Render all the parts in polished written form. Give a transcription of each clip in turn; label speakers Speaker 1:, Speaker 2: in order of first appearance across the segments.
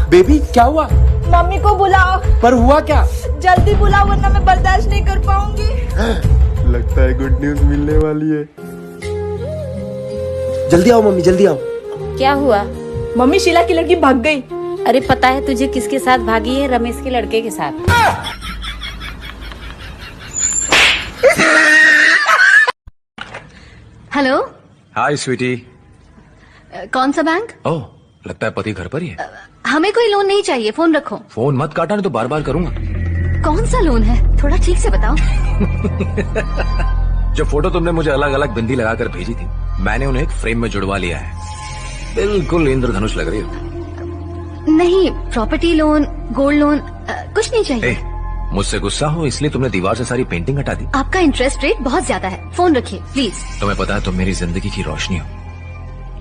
Speaker 1: Baby क्या हुआ?
Speaker 2: Mummy को बुलाओ।
Speaker 1: पर हुआ क्या?
Speaker 2: जल्दी बुलाओ वरना मैं बर्दाश्त नहीं कर पाऊंगी।
Speaker 1: लगता है गुड न्यूज मिलने वाली है। जल्दी आओ मम्मी, जल्दी आओ।
Speaker 3: क्या हुआ?
Speaker 2: मम्मी शीला की लड़की भाग गई।
Speaker 3: अरे पता है तुझे किसके साथ भागी है? रमेश के लड़के के साथ।
Speaker 4: हेलो।
Speaker 5: हाय स्वीटी।
Speaker 4: कौन सा बैंक?
Speaker 5: ओह, लगता है पति घर पर ही है।
Speaker 4: हमें कोई लोन नहीं चाहिए, फोन रखो।
Speaker 5: फोन मत काटना, नहीं तो बार बार करूंगा।
Speaker 4: कौन सा लोन है, थोड़ा ठीक से बताओ।
Speaker 5: जो फोटो तुमने मुझे अलग अलग बिंदी लगाकर भेजी थी, मैंने उन्हें एक फ्रेम में जुड़वा लिया है। बिल्कुल इंद्रधनुष लग रही हो।
Speaker 4: नहीं, प्रॉपर्टी लोन, गोल्ड लोन, कुछ नहीं चाहिए।
Speaker 5: ए, मुझसे गुस्सा हो इसलिए तुमने दीवार से सारी पेंटिंग हटा दी।
Speaker 4: आपका इंटरेस्ट रेट बहुत ज्यादा है, फोन रखिए प्लीज।
Speaker 5: तुम्हें पता है तुम मेरी जिंदगी की रोशनी हो,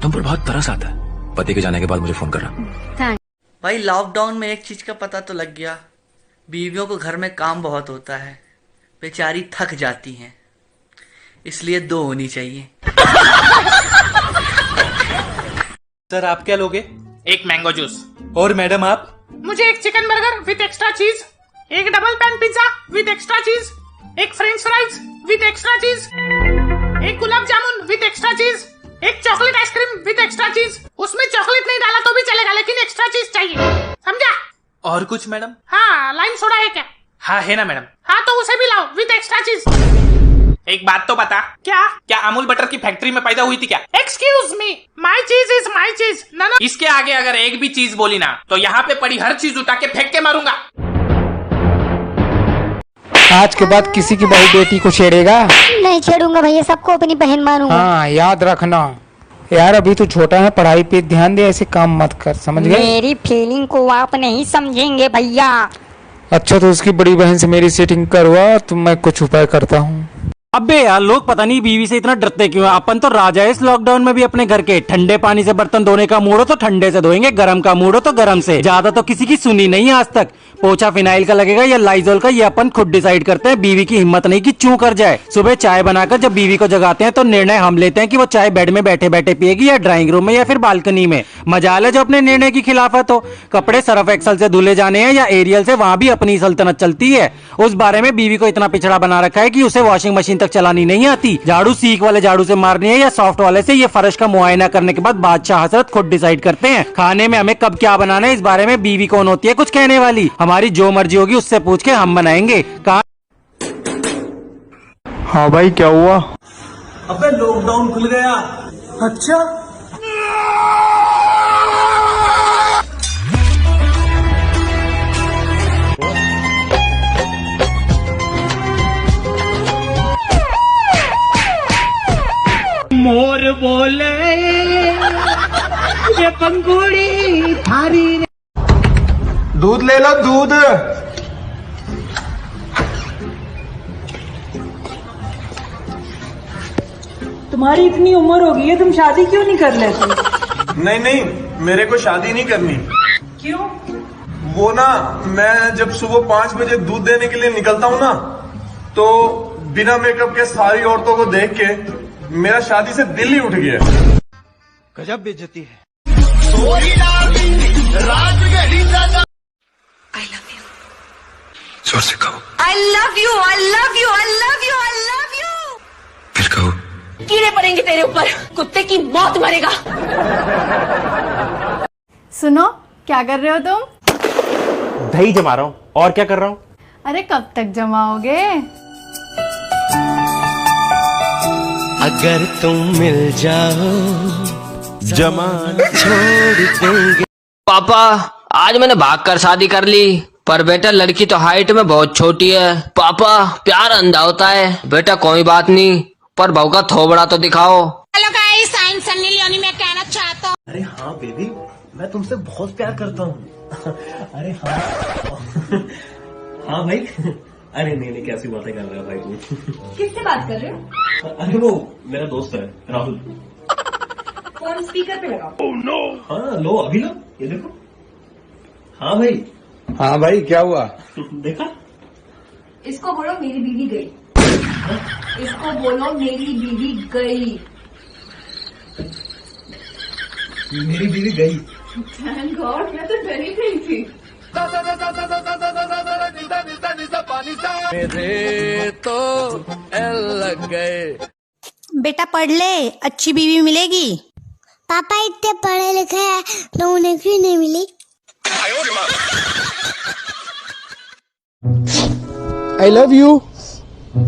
Speaker 5: तुम पर बहुत तरस आता है। पति के जाने के बाद मुझे फोन करना।
Speaker 4: थैंक।
Speaker 6: भाई लॉकडाउन में एक चीज का पता तो लग गया, बीवियों को घर में काम बहुत होता है, बेचारी थक जाती हैं, इसलिए 2 होनी चाहिए।
Speaker 7: सर आप क्या लोगे?
Speaker 8: एक मैंगो जूस।
Speaker 7: और मैडम आप?
Speaker 8: मुझे एक चिकन बर्गर विद एक्स्ट्रा चीज, एक double pan pizza with extra चीज, एक फ्रेंच फ्राइज विद एक्स्ट्रा चीज, एक गुलाब जामुन विद एक्स्ट्रा चीज, एक चॉकलेट आइसक्रीम विद एक्स्ट्रा चीज। उसमें चॉकलेट नहीं डाला तो भी चलेगा लेकिन एक्स्ट्रा चीज चाहिए, समझा?
Speaker 7: और कुछ मैडम?
Speaker 8: हाँ, लाइम सोडा है क्या?
Speaker 7: हाँ है ना मैडम।
Speaker 8: हाँ तो उसे भी लाओ विद एक्स्ट्रा चीज।
Speaker 7: एक बात तो बता, क्या अमूल बटर की फैक्ट्री में पैदा हुई थी क्या?
Speaker 8: एक्सक्यूज मी, माई चीज इज माई चीज। ना
Speaker 7: इसके आगे अगर एक भी चीज बोली ना तो यहाँ पे पड़ी हर चीज उठा के फेंक के मारूंगा।
Speaker 9: आज के बाद किसी की बहू बेटी को छेड़ेगा?
Speaker 10: नहीं छेड़ूंगा भैया, सबको अपनी बहन मानूंगा।
Speaker 9: हाँ याद रखना यार, अभी तो छोटा है, पढ़ाई पे ध्यान दे, ऐसे काम मत कर, समझ गए?
Speaker 10: मेरी फीलिंग को आप नहीं समझेंगे भैया।
Speaker 9: अच्छा तो उसकी बड़ी बहन से मेरी सेटिंग करवा, तो मैं कुछ उपाय करता हूँ।
Speaker 11: अबे यार लोग पता नहीं बीवी से इतना डरते क्यों हैं। अपन तो राजा है इस लॉकडाउन में भी अपने घर के। ठंडे पानी से बर्तन धोने का मूड हो तो ठंडे से धोएंगे, गरम का मूड हो तो गरम से। ज्यादा तो किसी की सुनी नहीं आज तक। पोछा फिनाइल का लगेगा या लाइजोल का, ये अपन खुद डिसाइड करते हैं। बीवी की हिम्मत नहीं कि चूं कर जाए। सुबह चाय बनाकर जब बीवी को जगाते हैं तो निर्णय हम लेते हैं कि वो चाय बेड में बैठे बैठे पिएगी या ड्राइंग रूम में या फिर बालकनी में। मजाल है जो अपने निर्णय की खिलाफत हो। कपड़े सर्फ एक्सल से धुले जाने हैं या एरियल से, वहां भी अपनी सल्तनत चलती है। उस बारे में बीवी को इतना पिछड़ा बना रखा है कि उसे वॉशिंग मशीन तक चलानी नहीं आती। झाड़ू सीख वाले झाड़ू से मारनी है या सॉफ्ट वाले से, ये फर्श का मुआयना करने के बाद बादशाह हजरत खुद डिसाइड करते हैं। खाने में हमें कब क्या बनाना है इस बारे में बीवी कौन होती है कुछ कहने वाली। हमारी जो मर्जी होगी उससे पूछ के हम बनाएंगे।
Speaker 9: हाँ भाई क्या हुआ?
Speaker 7: अबे लॉकडाउन खुल गया। अच्छा
Speaker 8: मोर बोले ये पंगुड़ी थारी।
Speaker 1: दूध ले लो, दूध।
Speaker 2: तुम्हारी इतनी उम्र हो गई है, तुम शादी क्यों नहीं कर लेते?
Speaker 1: नहीं नहीं, मेरे को शादी नहीं करनी।
Speaker 2: क्यों?
Speaker 1: वो ना, मैं जब सुबह 5 बजे दूध देने के लिए निकलता हूँ ना, तो बिना मेकअप के सारी औरतों को देख के मेरा शादी से दिल ही उठ गया।
Speaker 7: गजब बेइज्जती है।
Speaker 5: जोर से कहो।
Speaker 2: I love you, I love you, I love you, I love you।
Speaker 5: फिर कहो।
Speaker 2: कीड़े पड़ेंगे तेरे ऊपर, कुत्ते की मौत मरेगा।
Speaker 12: सुनो, क्या कर रहे हो तुम?
Speaker 11: दही जमा रहा हूँ। और क्या कर रहा हूँ?
Speaker 12: अरे कब तक जमाओगे?
Speaker 13: अगर तुम मिल जाओ जमान छोड़ देंगे।
Speaker 14: पापा आज मैंने भागकर शादी कर ली, पर बेटा लड़की तो हाइट में बहुत छोटी है। पापा प्यार अंधा होता है। बेटा कोई बात नहीं, पर बहू का थोबड़ा तो दिखाओ।
Speaker 15: Hello guys, I am Sunny Leone. मैं कहना चाहता हूँ,
Speaker 13: अरे हाँ बेबी, मैं तुमसे बहुत प्यार करता हूँ। अरे हाँ हाँ भाई। अरे नहीं नहीं, कैसी बातें कर रहे हो भाई तुम?
Speaker 2: किससे बात कर रहे हो?
Speaker 13: अरे वो मेरा दोस्त है राहुल।
Speaker 2: फोन स्पीकर पे लगाओ।
Speaker 13: Oh no. हाँ लो, अभी लो, ये देखो। हाँ भाई।
Speaker 9: हाँ भाई क्या हुआ?
Speaker 13: देखा?
Speaker 2: इसको बोलो मेरी बीवी गई। इसको बोलो मेरी बीवी गई।
Speaker 13: मेरी बीवी गई?
Speaker 2: थैंक गॉड, मैं तो डरी गई थी।
Speaker 5: मेरे तो एल लग गए।
Speaker 16: बेटा पढ़ ले, अच्छी बीवी मिलेगी।
Speaker 10: पापा इतने पढ़े लिखे हैं तो उन्हें क्यों नहीं मिली?
Speaker 13: I love you.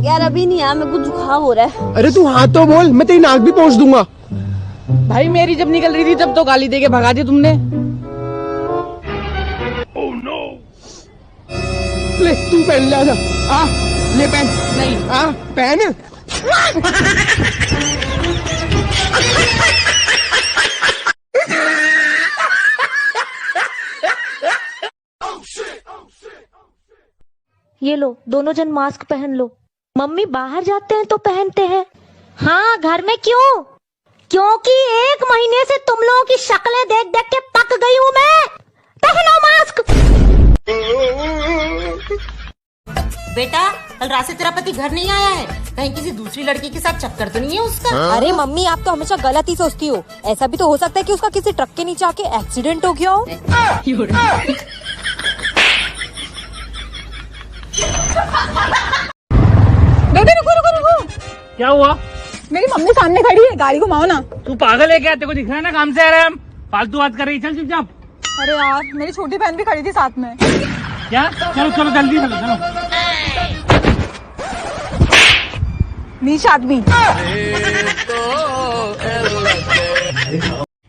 Speaker 17: यार अभी नहीं यार, मेरे को जुकाम हो रहा है।
Speaker 13: अरे तू हाँ तो बोल, मैं तेरी नाक भी पोंछ दूंगा।
Speaker 17: भाई मेरी जब निकल रही थी तब तो गाली दे के भगा दी तुमने।
Speaker 13: Oh no. ले तू पहन ले, आजा। आ ले पहन।
Speaker 17: नहीं।
Speaker 13: आ पहन।
Speaker 17: ये लो, दोनों जन मास्क पहन लो। मम्मी बाहर जाते हैं तो पहनते हैं। हाँ, घर में क्यों? क्योंकि 1 महीने से तुम लोगों की शक्लें देख देख के पक गई हूँ मैं। पहनो मास्क।
Speaker 16: बेटा कल रात से तेरा पति घर नहीं आया है, कहीं किसी दूसरी लड़की के साथ चक्कर तो नहीं है उसका?
Speaker 17: अरे मम्मी, आप तो हमेशा गलत ही सोचती हो। ऐसा भी तो हो सकता है कि उसका किसी ट्रक के नीचे आके एक्सीडेंट हो गया हो।
Speaker 8: दादा रुको रुको रुको।
Speaker 11: क्या हुआ?
Speaker 8: मेरी मम्मी सामने खड़ी है, गाड़ी घुमाओ ना।
Speaker 11: तू पागल है क्या? तेरे को दिख रहा है ना काम से आ रहे हैं हम। फालतू बात कर रही, चल चुपचाप।
Speaker 8: अरे यार, मेरी छोटी बहन भी खड़ी थी साथ में।
Speaker 11: क्या? चलो चलो जल्दी चलो चलो।
Speaker 8: नीच आदमी।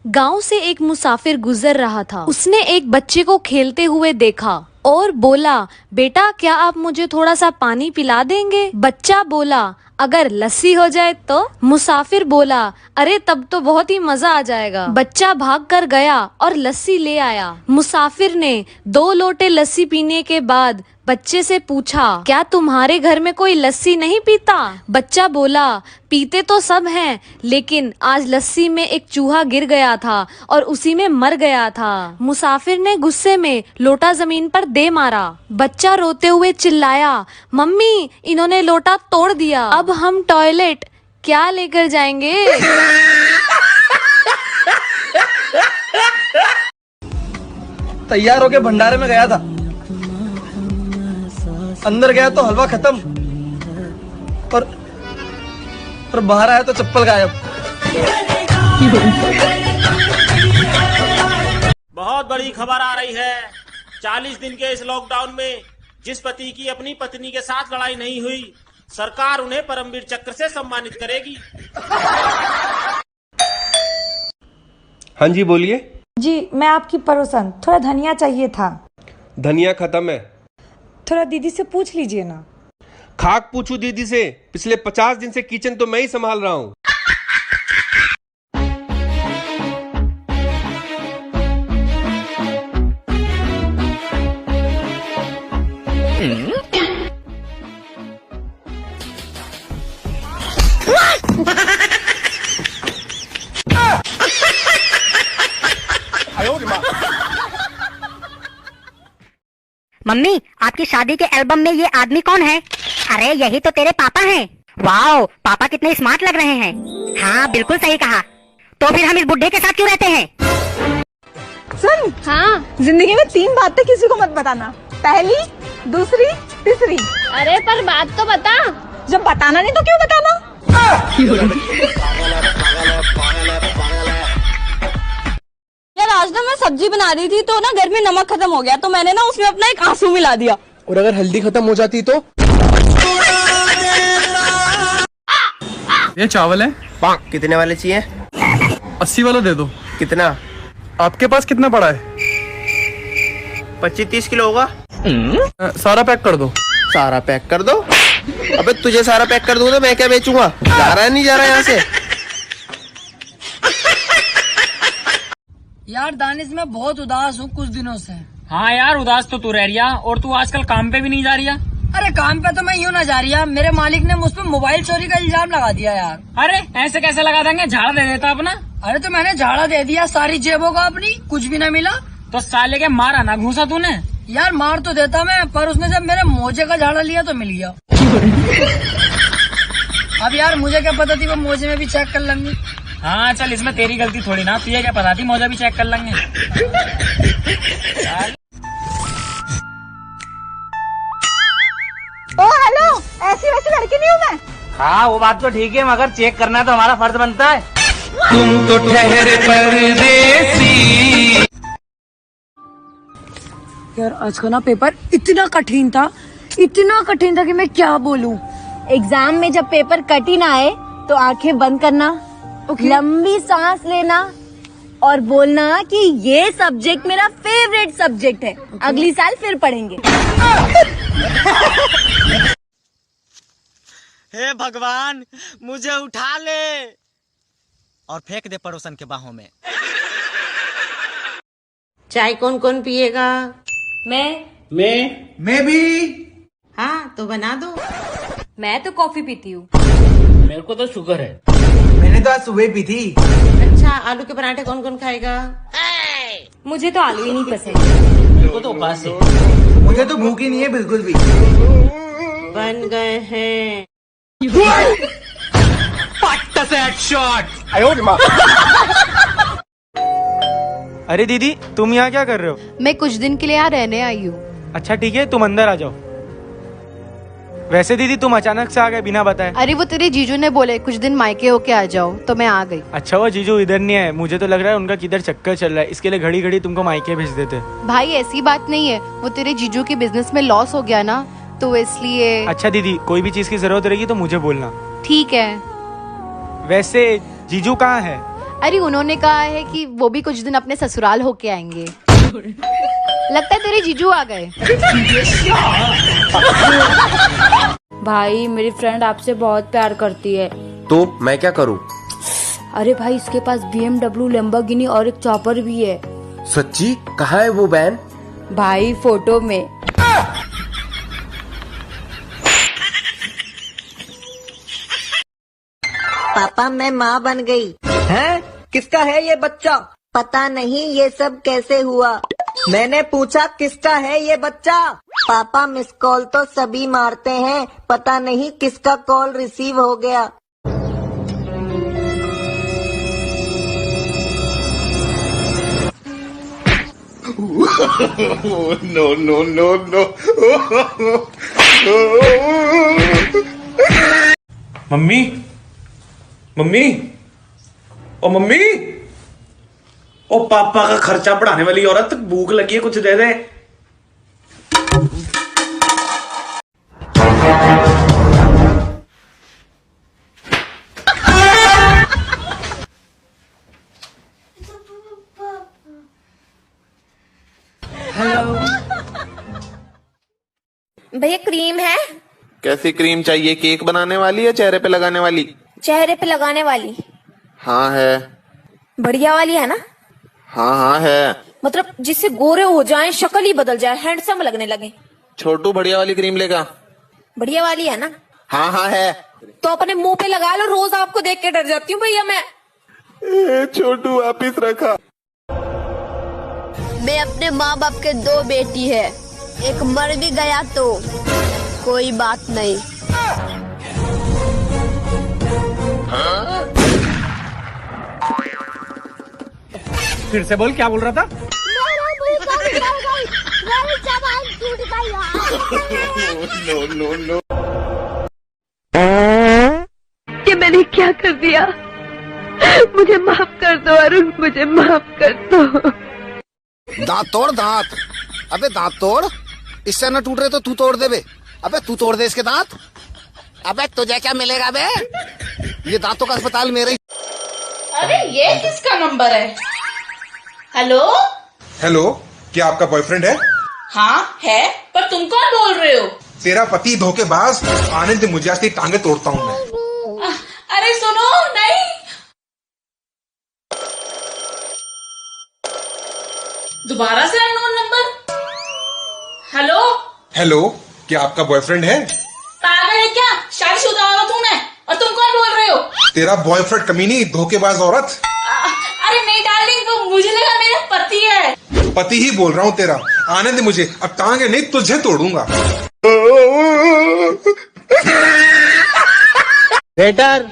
Speaker 18: गांव से एक मुसाफिर गुजर रहा था। उसने एक बच्चे को खेलते हुए देखा और बोला, बेटा क्या आप मुझे थोड़ा सा पानी पिला देंगे? बच्चा बोला, अगर लस्सी हो जाए तो? मुसाफिर बोला, अरे तब तो बहुत ही मजा आ जाएगा। बच्चा भागकर गया और लस्सी ले आया। मुसाफिर ने 2 लोटे लस्सी पीने के बाद बच्चे से पूछा, क्या तुम्हारे घर में कोई लस्सी नहीं पीता? बच्चा बोला, पीते तो सब हैं, लेकिन आज लस्सी में एक चूहा गिर गया था और उसी में मर गया था। मुसाफिर ने गुस्से में लोटा जमीन पर दे मारा। बच्चा रोते हुए चिल्लाया, मम्मी इन्होंने लोटा तोड़ दिया, अब हम टॉयलेट क्या लेकर जाएंगे?
Speaker 13: तैयार होके भंडारे में गया था, अंदर गया तो हलवा खत्म और बाहर आया तो चप्पल गायब।
Speaker 19: बहुत बड़ी खबर आ रही है। 40 दिन के इस लॉकडाउन में जिस पति की अपनी पत्नी के साथ लड़ाई नहीं हुई, सरकार उन्हें परमवीर चक्र से सम्मानित करेगी।
Speaker 20: हाँ जी बोलिए।
Speaker 21: जी मैं आपकी पड़ोसन, थोड़ा धनिया चाहिए था।
Speaker 20: धनिया खत्म है।
Speaker 21: थोड़ा दीदी से पूछ लीजिए ना।
Speaker 20: खाक पूछू दीदी से, पिछले 50 दिन से किचन तो मैं ही संभाल रहा हूँ।
Speaker 10: मम्मी आपकी शादी के एल्बम में ये आदमी कौन है? अरे यही तो तेरे पापा हैं। वाओ, पापा कितने स्मार्ट लग रहे हैं। हाँ बिल्कुल सही कहा। तो फिर हम इस बुड्ढे के साथ क्यों रहते हैं?
Speaker 8: सुन, हाँ जिंदगी में 3 बातें किसी को मत बताना, पहली, दूसरी, तीसरी।
Speaker 12: अरे पर बात तो बता।
Speaker 8: जब बताना नहीं तो क्यों बताना?
Speaker 17: यार आज ना मैं सब्जी बना रही थी तो ना घर में नमक खत्म हो गया, तो मैंने ना उसमें अपना एक आंसू मिला दिया।
Speaker 13: और अगर हल्दी खत्म हो जाती तो?
Speaker 1: ये चावल है।
Speaker 13: कितने वाले चाहिए?
Speaker 1: 80 वाला दे दो।
Speaker 13: कितना?
Speaker 1: आपके पास कितना पड़ा है?
Speaker 13: 25-30 किलो होगा।
Speaker 1: सारा पैक कर दो।
Speaker 13: सारा पैक कर दो? अबे तुझे सारा पैक कर दूं तो मैं क्या बेचूंगा? जा रहा है नहीं जा रहा है यहाँ से?
Speaker 17: यार दानिश मैं बहुत उदास हूँ कुछ दिनों से।
Speaker 11: हाँ यार उदास तो तू रह रिया, और तू आजकल काम पे भी नहीं जा रिया।
Speaker 17: अरे काम पे तो मैं यूँ ना जा रही, मेरे मालिक ने मुझ पर मोबाइल चोरी का इल्जाम लगा दिया यार।
Speaker 11: अरे ऐसे कैसे लगा देंगे, झाड़ा दे देता अपना।
Speaker 17: अरे तो मैंने झाड़ा दे दिया सारी जेबों को अपनी, कुछ भी ना मिला।
Speaker 11: तो साले के मारा ना घूसा तूने?
Speaker 17: यार मार तो देता मैं, पर उसने जब मेरे मोजे का झाड़ा लिया तो मिल गया। अब यार मुझे क्या पता थी वो मोजे में भी चेक कर लेंगी।
Speaker 3: हाँ चल, इसमें तेरी गलती थोड़ी ना, तुझे क्या पता थी मौजा भी चेक कर लेंगे।
Speaker 17: ओ हेलो, ऐसी वैसी लड़की नहीं हूँ मैं।
Speaker 3: हाँ वो बात तो ठीक है, मगर चेक करना तो हमारा फर्ज बनता है।
Speaker 11: तुम तो ठहरे परदेसी।
Speaker 21: यार आज का ना पेपर इतना कठिन था कि मैं क्या बोलूं।
Speaker 17: एग्जाम में जब पेपर कठिन आए तो आंखें बंद करना, लंबी सांस लेना और बोलना कि ये सब्जेक्ट मेरा फेवरेट सब्जेक्ट है। अगली साल फिर पढ़ेंगे।
Speaker 3: हे भगवान, मुझे उठा ले और फेंक दे पड़ोसन के बाहों में।
Speaker 16: चाय कौन कौन पिएगा?
Speaker 3: मैं भी।
Speaker 16: हाँ तो बना दो।
Speaker 18: मैं तो कॉफी पीती हूँ।
Speaker 3: मेरे को तो शुगर है। मैंने तो आज सुबह पी थी।
Speaker 16: अच्छा, आलू के पराठे कौन कौन खाएगा?
Speaker 18: मुझे तो आलू ही नहीं पसंद।
Speaker 3: मेरे को तो उपास है। मुझे तो भूख ही नहीं है बिल्कुल भी।
Speaker 16: बन गए हैं।
Speaker 9: अरे दीदी, तुम यहाँ क्या कर रहे हो?
Speaker 18: मैं कुछ दिन के लिए यहाँ रहने आई हूँ।
Speaker 9: अच्छा ठीक है, तुम अंदर आ जाओ। वैसे दीदी तुम अचानक से आ गए बिना बताए।
Speaker 18: अरे वो तेरे जीजू ने बोले कुछ दिन मायके होके आ जाओ, तो मैं आ गई।
Speaker 9: अच्छा, वो जीजू इधर नहीं है, मुझे तो लग रहा है उनका किधर चक्कर चल रहा है, इसके लिए घड़ी घड़ी तुमको मायके भेज देते।
Speaker 18: भाई ऐसी बात नहीं है, वो तेरे जीजू के बिजनेस में लॉस हो गया ना, तो इसलिए।
Speaker 9: अच्छा दीदी, कोई भी चीज की जरूरत रहेगी तो मुझे बोलना।
Speaker 18: ठीक है।
Speaker 9: वैसे जीजू कहाँ है?
Speaker 18: अरे उन्होंने कहा है कि वो भी कुछ दिन अपने ससुराल होके आएंगे। लगता है तेरे जीजू आ गए।
Speaker 12: भाई मेरी फ्रेंड आपसे बहुत प्यार करती है।
Speaker 13: तो मैं क्या करूं?
Speaker 12: अरे भाई इसके पास BMW, लैम्बोर्गिनी और एक चॉपर भी है।
Speaker 13: सच्ची? कहाँ है वो वैन?
Speaker 12: भाई फोटो में।
Speaker 17: पापा मैं माँ बन गई।
Speaker 3: हैं? किसका है ये बच्चा?
Speaker 17: पता नहीं ये सब कैसे हुआ।
Speaker 3: मैंने पूछा किसका है ये बच्चा?
Speaker 17: पापा मिस कॉल तो सभी मारते हैं, पता नहीं किसका कॉल रिसीव हो गया।
Speaker 1: No no no no. Mummy, mummy, oh mummy, oh पापा का खर्चा बढ़ाने वाली औरत, भूख लगी है, कुछ दे दे।
Speaker 17: भैया क्रीम है?
Speaker 13: कैसी क्रीम चाहिए? केक बनाने वाली या चेहरे पे लगाने वाली?
Speaker 17: चेहरे पे लगाने वाली।
Speaker 13: हाँ है।
Speaker 17: बढ़िया वाली है ना?
Speaker 13: हाँ हाँ है।
Speaker 17: मतलब जिससे गोरे हो जाएं, शक्ल ही बदल जाए, हैंडसम लगने लगे।
Speaker 13: छोटू बढ़िया वाली क्रीम लेगा?
Speaker 17: बढ़िया वाली है ना?
Speaker 13: हाँ हाँ है।
Speaker 17: तो अपने मुंह पे लगा लो, रोज आपको देख के डर जाती हूँ भैया मैं।
Speaker 13: छोटू वापिस रखा।
Speaker 17: मैं अपने माँ बाप के 2 बेटी है, एक मर भी गया तो कोई बात नहीं।
Speaker 3: फिर से बोल, क्या बोल रहा था?
Speaker 1: No no no.
Speaker 17: कि मैंने क्या कर दिया? मुझे माफ कर दो अरुण, मुझे माफ कर दो।
Speaker 13: दांत तोड़, दांत। अबे दांत तोड़, इससे न टूट रहे तो तू तोड़ दे बे। अबे तू तोड़ दे इसके दांत। अबे तुझे क्या मिलेगा बे? ये दांतों का अस्पताल मेरे।
Speaker 15: अरे ये किसका नंबर है? हेलो
Speaker 1: हेलो, क्या आपका बॉयफ्रेंड है?
Speaker 15: हाँ है, पर तुम कौन बोल रहे हो?
Speaker 1: तेरा पति धोखेबाज। आने दे मुझे, आज तेरी टांगे तोड़ता हूँ मैं।
Speaker 15: अरे सुनो, नहीं। दोबारा से अननोन नंबर। हेलो
Speaker 1: हेलो, क्या आपका बॉयफ्रेंड है?
Speaker 15: पागल है क्या? शादीशुदा औरत हूँ मैं, और तुम कौन बोल रहे हो?
Speaker 1: तेरा बॉयफ्रेंड कमीनी, धोखेबाज औरत।
Speaker 15: अरे नहीं डार्लिंग, वो मुझे लगा मेरा पति है।
Speaker 1: पति ही बोल रहा हूँ तेरा। आने दे मुझे, अब टांगे नहीं तुझे तोड़ूंगा।
Speaker 3: वेटर।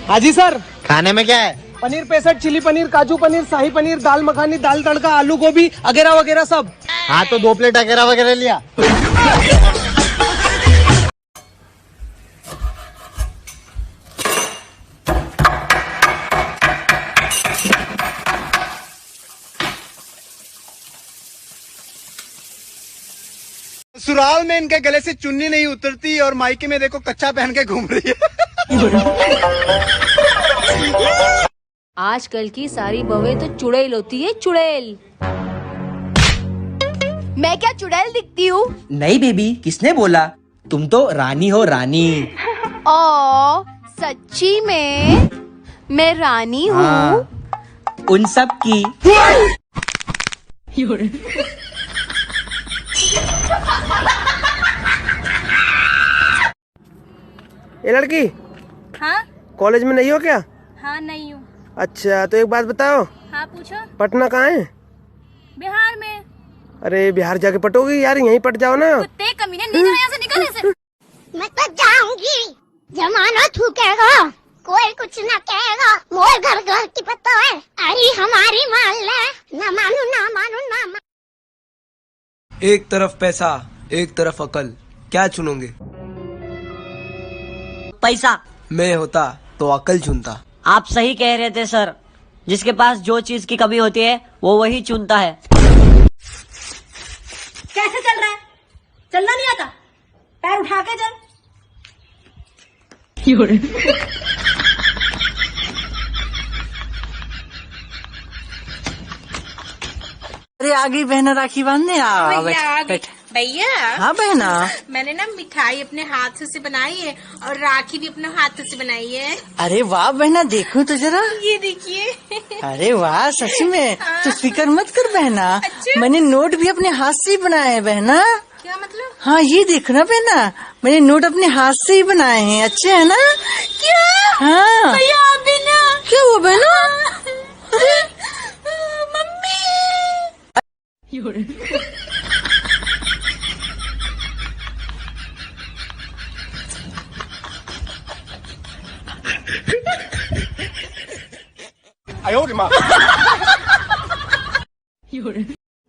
Speaker 3: हाँ जी सर।
Speaker 22: खाने में क्या है?
Speaker 4: पनीर 65, चिली पनीर, काजू पनीर, शाही पनीर, दाल मखानी, दाल तड़का, आलू गोभी अगेरा वगैरह सब।
Speaker 22: हाँ तो 2 प्लेट अगेरा वगैरह लिया।
Speaker 4: ससुराल में इनके गले से चुन्नी नहीं उतरती और मायके में देखो कच्चा पहन के घूम रही है।
Speaker 12: आजकल की सारी बहुएं तो चुड़ैल होती है, चुड़ैल। मैं क्या चुड़ैल दिखती हूँ?
Speaker 3: नहीं बेबी, किसने बोला? तुम तो रानी हो, रानी।
Speaker 12: ओ सच्ची में मैं रानी हूँ?
Speaker 3: हाँ, उन सब की।
Speaker 4: ये लड़की
Speaker 17: हाँ
Speaker 4: कॉलेज में नहीं हो क्या?
Speaker 17: हाँ नहीं हूँ।
Speaker 4: अच्छा तो एक बात बताओ,
Speaker 17: हाँ पूछो।
Speaker 4: पटना कहाँ है?
Speaker 17: बिहार में।
Speaker 4: अरे बिहार जाके पटोगी यार, यहीं पट जाओ ना।
Speaker 17: कुत्ते कमीने, निकल यहाँ से, निकल यहाँ से।
Speaker 10: मैं तो जाऊंगी, जमाना थूकेगा, कोई कुछ ना कहेगा, मोर घर घर की पता है, अरे हमारी मान ले, ना मानू ना मानू ना मानू।
Speaker 23: एक तरफ पैसा, एक तरफ अकल, क्या चुनोगे?
Speaker 3: पैसा।
Speaker 23: मैं होता तो अकल चुनता।
Speaker 3: आप सही कह रहे थे सर, जिसके पास जो चीज की कमी होती है वो वही चुनता है।
Speaker 17: कैसे चल रहा है? चलना नहीं आता? पैर उठा के चल।
Speaker 3: अरे आगे बहना राखी बांधने
Speaker 16: भैया
Speaker 3: हाँ बहना,
Speaker 16: मैंने ना मिठाई अपने हाथ से बनाई है और राखी भी अपने हाथ से बनाई है।
Speaker 3: अरे वाह बहना, देखो तो जरा।
Speaker 16: ये देखिए।
Speaker 3: अरे वाह, सच में। तो फिक्र मत कर बहना,
Speaker 16: अच्छा?
Speaker 3: मैंने नोट भी अपने हाथ से ही बनाए हैं बहना।
Speaker 16: क्या मतलब?
Speaker 3: हाँ ये देखो ना बहना, मैंने नोट अपने हाथ से ही बनाए हैं। अच्छे है ना?
Speaker 16: क्या?
Speaker 3: हाँ
Speaker 16: भैया आप भी ना।
Speaker 3: क्या हुआ बहना?
Speaker 16: मम्मी।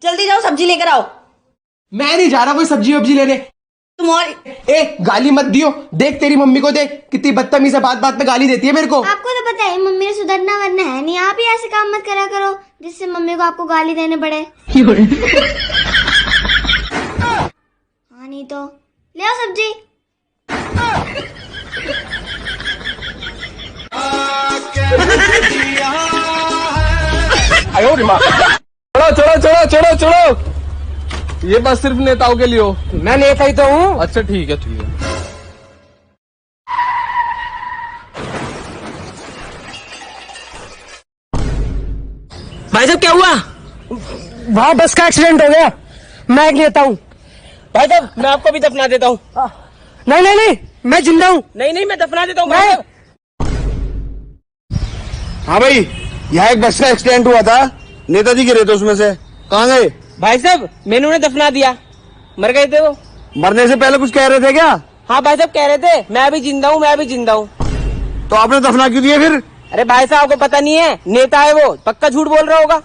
Speaker 3: जल्दी जाओ सब्जी लेकर आओ।
Speaker 4: मैं नहीं जा रहा कोई सब्जी वब्जी लेने।
Speaker 3: तुम और
Speaker 4: ए गाली मत दियो, देख तेरी मम्मी को देख, कितनी बदतमीज है, बात बात पे गाली देती है मेरे को।
Speaker 10: आपको तो पता है मम्मी ने सुधरना वरना है नहीं, आप ही ऐसे काम मत करा करो जिससे मम्मी को आपको गाली देने पड़े। हाँ नहीं तो ले आओ सब्जी।
Speaker 1: चलो चलो चलो चलो चलो, ये बस सिर्फ नेताओं के लिए हो।
Speaker 4: मैं नेता ही तो हूँ।
Speaker 1: अच्छा ठीक है ठीक है।
Speaker 4: भाई साहब क्या हुआ? वहाँ बस का एक्सीडेंट हो गया, मैं एक नेता हूँ। भाई साहब मैं आपको भी दफना देता हूँ। नहीं नहीं नहीं, मैं जिंदा हूँ। नहीं नहीं मैं दफना देता हूँ।
Speaker 22: हाँ भाई, यहाँ एक बस का एक्सीडेंट हुआ था, नेताजी गिरे थे उसमें से, कहाँ गए?
Speaker 4: भाई साहब मैंने उन्हें दफना दिया, मर गए थे वो।
Speaker 22: मरने से पहले कुछ कह रहे थे क्या?
Speaker 4: हाँ भाई साहब कह रहे थे मैं भी जिंदा हूँ, मैं भी जिंदा हूँ।
Speaker 22: तो आपने दफना क्यों दिया फिर?
Speaker 4: अरे भाई साहब को पता नहीं है, नेता है वो, पक्का झूठ बोल रहा होगा।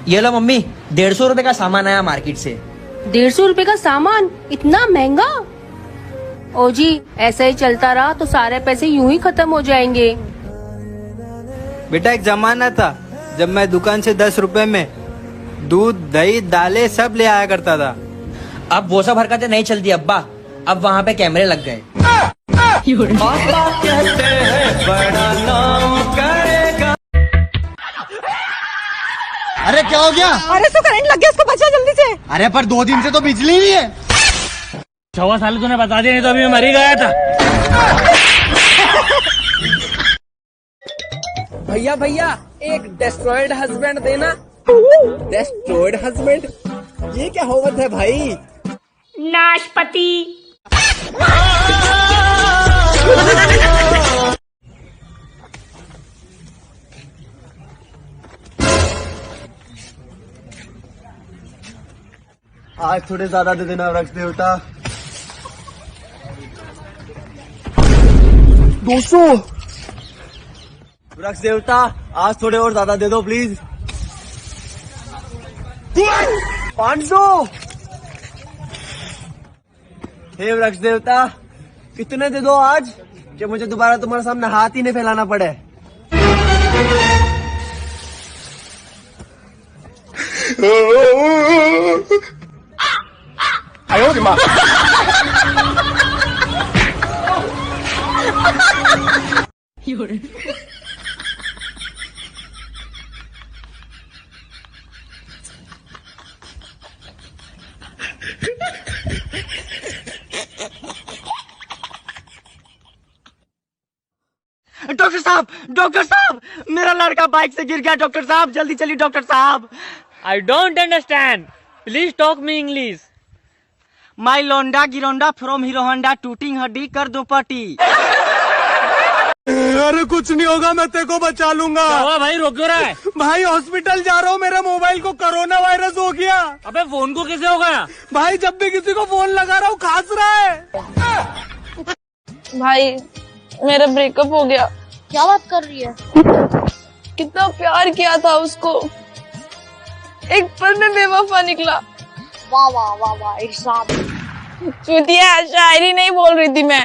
Speaker 3: ये लो मम्मी, 150 रुपए का सामान आया मार्केट से।
Speaker 12: 150 रुपए का सामान, इतना महंगा? ओ जी, ऐसा ही चलता रहा तो सारे पैसे यूं ही खत्म हो जाएंगे।
Speaker 24: बेटा एक जमाना था जब मैं दुकान से 10 रुपए में दूध दही दालें सब ले आया करता था।
Speaker 3: अब वो सब हरकतें नहीं चलती अब्बा, अब वहाँ पे कैमरे लग गए।
Speaker 24: कहते हैं बड़ा नाम करेगा।
Speaker 22: अरे क्या हो गया?
Speaker 21: अरे इसको करंट लग गया, इसको बचा जल्दी से।
Speaker 22: अरे पर 2 दिन से तो बिजली नहीं है।
Speaker 11: 6 साल तूने बता दिया, नहीं तो अभी मैं मर ही गया था।
Speaker 4: भैया भैया एक डेस्ट्रॉयड हस्बैंड देना। डेस्ट्रॉयड हस्बैंड, ये क्या होवत है भाई?
Speaker 8: नाशपति।
Speaker 22: आज थोड़े ज्यादा दे देना रख देवता। 200।
Speaker 24: वृक्ष देवता आज थोड़े और ज्यादा दे दो प्लीज। 500। हे वृक्ष देवता कितने दे दो आज कि मुझे दोबारा तुम्हारे सामने हाथ ही नहीं फैलाना पड़े।
Speaker 22: आयो रे माँ।
Speaker 4: डॉक्टर साहब मेरा लड़का बाइक से गिर गया। डॉक्टर साहब जल्दी चलिए डॉक्टर साहब। I don't understand, please talk me English. My लोंडा गिरोंडा फ्रॉम हीरो होंडा टूटिंग हड्डी कर दो पट्टी।
Speaker 22: अरे कुछ नहीं होगा, मैं तेरे को बचा लूंगा।
Speaker 11: भाई रोक क्यों रहा है?
Speaker 22: भाई हॉस्पिटल जा रहा हूँ, मेरे मोबाइल को कोरोना वायरस हो गया।
Speaker 11: अबे फोन को कैसे हो गया?
Speaker 22: भाई जब भी किसी को फोन लगा रहा हूँ खांस रहा है।
Speaker 2: भाई मेरा ब्रेकअप हो गया।
Speaker 17: क्या बात कर रही है?
Speaker 2: कितना प्यार किया था उसको, एक पल में बेवफा निकला।
Speaker 17: वाह वाह वाह वाह इरशाद।
Speaker 2: चुतिया शायरी नहीं बोल रही थी मैं।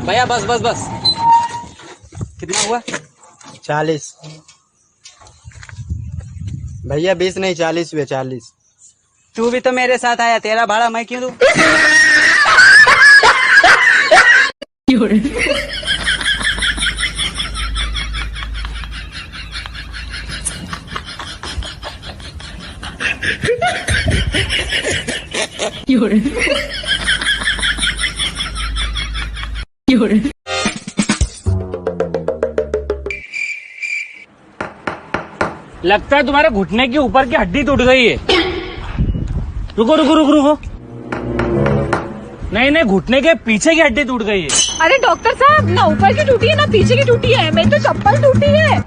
Speaker 24: भैया बस बस बस। कितना हुआ? 40। भैया 20 नहीं 40 हुए 40। तू भी तो मेरे साथ आया, तेरा भाड़ा मैं क्यों दूं?
Speaker 11: लगता है तुम्हारे घुटने के ऊपर की हड्डी टूट गई है। रुको रुको रुको रुको। नहीं नहीं, घुटने के पीछे की हड्डी टूट गई है।
Speaker 21: अरे डॉक्टर साहब ना ऊपर की टूटी है ना पीछे की टूटी है, मेरी तो चप्पल टूटी है।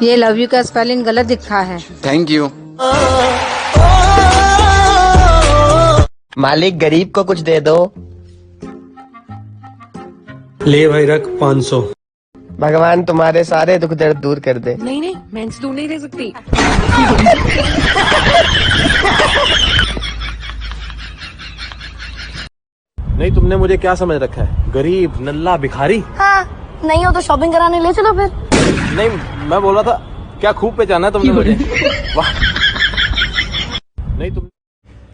Speaker 6: ये लव यू का स्पेलिंग गलत दिखा है।
Speaker 22: Thank you.
Speaker 24: मालिक गरीब को कुछ दे दो।
Speaker 23: ले भाई रख 500।
Speaker 24: भगवान तुम्हारे सारे दुख दर्द दूर कर दे।
Speaker 21: नहीं नहीं मैं इनसे दूर नहीं रह सकती।
Speaker 22: नहीं तुमने मुझे क्या समझ रखा है, गरीब नल्ला भिखारी?
Speaker 17: हाँ नहीं हो तो शॉपिंग कराने ले चलो फिर।
Speaker 22: नहीं मैं बोला था, क्या खूब पहचाना तुमने मुझे। वाह। नहीं तुम।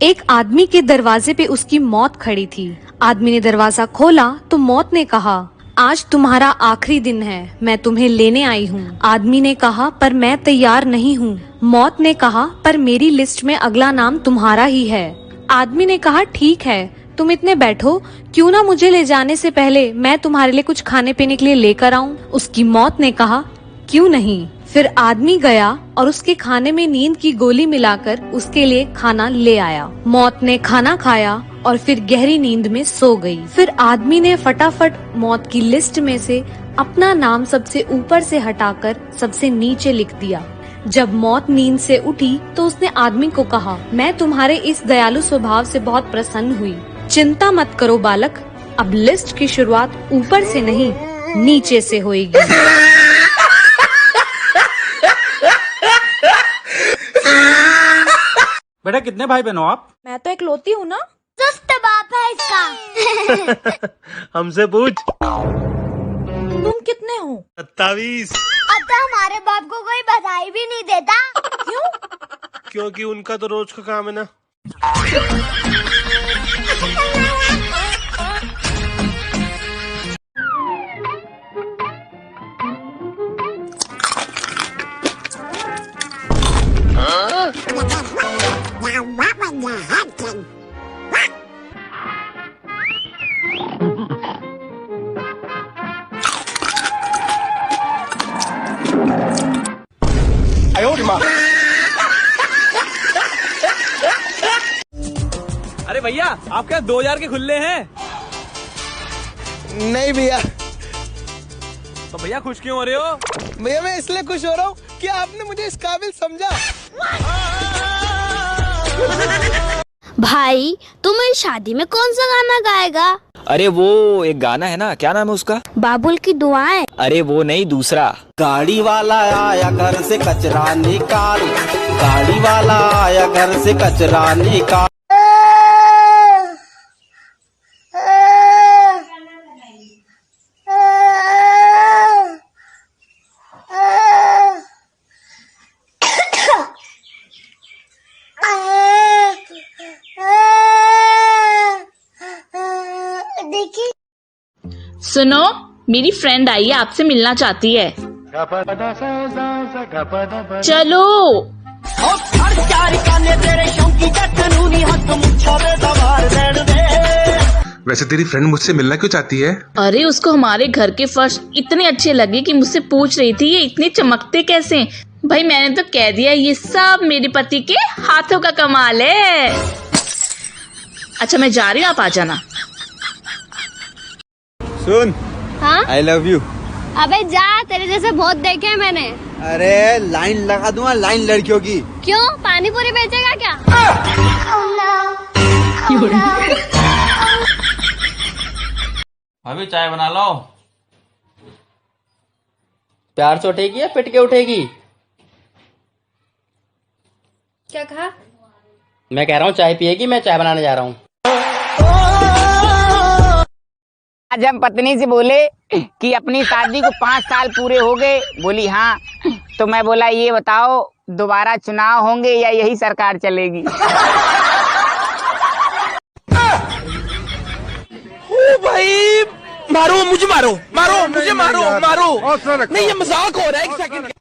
Speaker 18: एक आदमी के दरवाजे पे उसकी मौत खड़ी थी। आदमी ने दरवाजा खोला तो मौत ने कहा, आज तुम्हारा आखिरी दिन है, मैं तुम्हें लेने आई हूँ। आदमी ने कहा, पर मैं तैयार नहीं हूँ। मौत ने कहा, पर मेरी लिस्ट में अगला नाम तुम्हारा ही है। आदमी ने कहा, ठीक है तुम इतने बैठो, क्यों ना मुझे ले जाने से पहले मैं तुम्हारे लिए कुछ खाने पीने के लिए लेकर आऊं। उसकी मौत ने कहा, क्यों नहीं। फिर आदमी गया और उसके खाने में नींद की गोली मिलाकर उसके लिए खाना ले आया। मौत ने खाना खाया और फिर गहरी नींद में सो गई। फिर आदमी ने फटाफट मौत की लिस्ट में से अपना नाम सबसे ऊपर से हटाकर सबसे नीचे लिख दिया। जब मौत नींद से उठी तो उसने आदमी को कहा, मैं तुम्हारे इस दयालु स्वभाव से बहुत प्रसन्न हुई। चिंता मत करो बालक, अब लिस्ट की शुरुआत ऊपर से नहीं नीचे से होगी।
Speaker 11: बेटा कितने भाई बहन हो आप?
Speaker 21: मैं तो इकलौती हूँ ना।
Speaker 17: सुस्त बाप है इसका।
Speaker 22: हमसे पूछ।
Speaker 21: तुम कितने हो?
Speaker 22: 27।
Speaker 17: अब तो हमारे बाप को कोई बधाई भी नहीं देता।
Speaker 21: क्यों?
Speaker 22: क्योंकि उनका तो रोज का काम है ना। अरे भैया आप क्या 2000 के खुले हैं?
Speaker 23: नहीं भैया।
Speaker 22: तो भैया खुश क्यों हो रहे हो?
Speaker 23: भैया मैं इसलिए खुश हो रहा हूँ कि आपने मुझे इस काबिल समझा।
Speaker 5: भाई तुम इस शादी में कौन सा गाना गाएगा?
Speaker 7: अरे वो एक गाना है ना, क्या नाम है उसका?
Speaker 5: बाबुल की दुआएं।
Speaker 7: अरे वो नहीं, दूसरा।
Speaker 14: गाड़ी वाला आया घर से कचरा निकाल, गाड़ी वाला आया घर से कचरा निकाल।
Speaker 15: सुनो, मेरी फ्रेंड आई है, आपसे मिलना चाहती है। चलो।
Speaker 19: वैसे तेरी फ्रेंड मुझसे मिलना क्यों चाहती है?
Speaker 15: अरे उसको हमारे घर के फर्श इतने अच्छे लगे कि मुझसे पूछ रही थी ये इतने चमकते कैसे। भाई मैंने तो कह दिया ये सब मेरे पति के हाथों का कमाल है। अच्छा मैं जा रही हूँ, आप आ जाना।
Speaker 24: सुन।
Speaker 12: हाँ?
Speaker 24: I love you।
Speaker 12: अबे जा, तेरे जैसे बहुत देखे हैं मैंने।
Speaker 24: अरे लाइन लगा दूंगा, लाइन लड़कियों की।
Speaker 12: क्यों, पानी पूरी बेचेगा क्या?
Speaker 25: अभी चाय बना लो।
Speaker 4: प्यार से उठेगी या पिट के उठेगी?
Speaker 12: क्या कहा?
Speaker 4: मैं कह रहा हूँ चाय पिएगी, मैं चाय बनाने जा रहा हूँ।
Speaker 26: आज हम पत्नी से बोले कि अपनी शादी को 5 साल पूरे हो गए। बोली हाँ। तो मैं बोला ये बताओ दोबारा चुनाव होंगे या यही सरकार चलेगी?
Speaker 4: ओ भाई मारो मुझे, मारो मुझे, मारो नहीं ये मजाक हो रहा है। एक सेकंड।